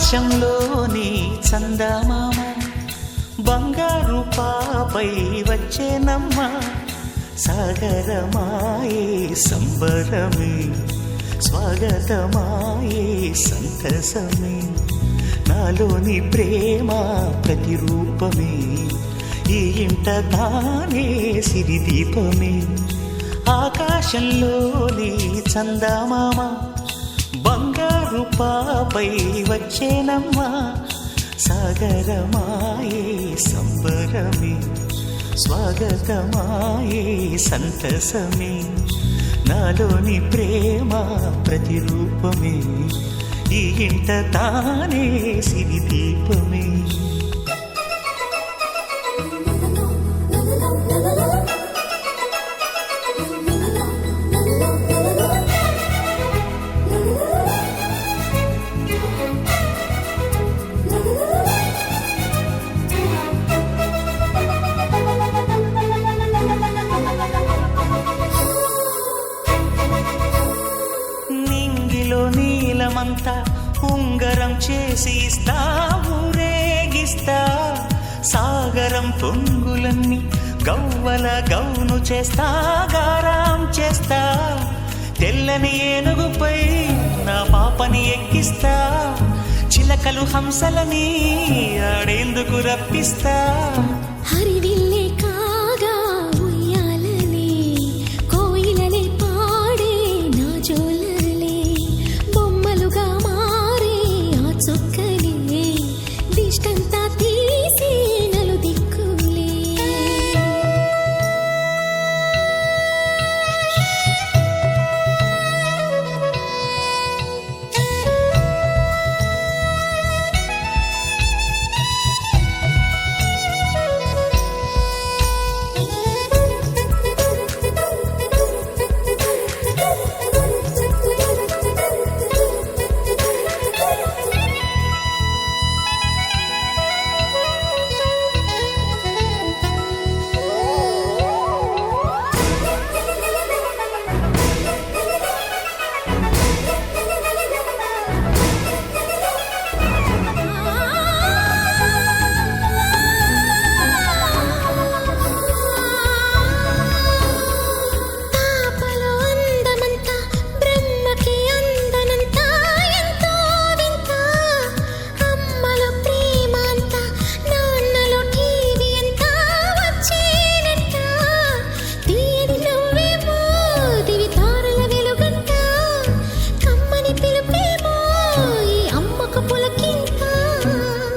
ఆకాశంలోని చందమామ బంగారు పాపై వచ్చేనమ్మ సాగరమాయే సంబరమే స్వాగతమాయే సంతసమే నాలోని ప్రేమ ప్రతిరూపమే ఈ ఇంట తానే సిరిదీపమే ఆకాశంలోని చందమామ బంగారు పాపై వచ్చేనమ్మా సాగరమాయే సంబరమే స్వాగతమాయే సంతసమే నాలోని ప్రేమ ప్రతిరూపమే ఈ ఇంట తానే సిరిదీపమే నీలమంతా ఉంగరం చేసి ఇస్తా ఊరేగిస్తా సాగరం పొంగులన్నీ గవ్వల గౌను చేస్తా గారాం చేస్తా తెల్లని ఏనుగుపై నా పాపని ఎక్కిస్తా చిలకలు హంసలని ఆడేందుకు రప్పిస్తా హరివిల్లే కాగా ఉయ్యాలలే కోయిలలే పాడే నా జోలలే బొమ్మలుగా మారే ఆ చొక్కలే దిష్టంతా తీసి నలు దిక్కులే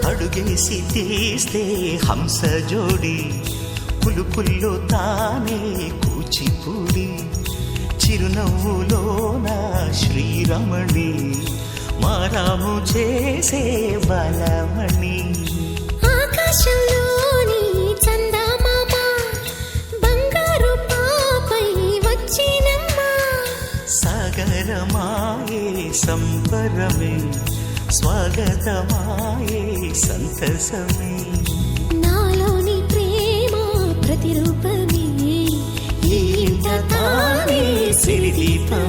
అడుగేసి తీస్తే హంస జోడి పులుపుల్లో తానే కూచిపూడి చిరునవ్వులోన శ్రీరమణి మారాము చేసే బలమణి ఆకాశంలోని చందమామ బంగారు పాపై వచ్చినమ్మా సాగరమాయే సంబరమే స్వాగతమాయే సంతసమే నాలోని ప్రేమ ప్రతిరూపమే ఈ ఇంట తానే సిరిదీపమే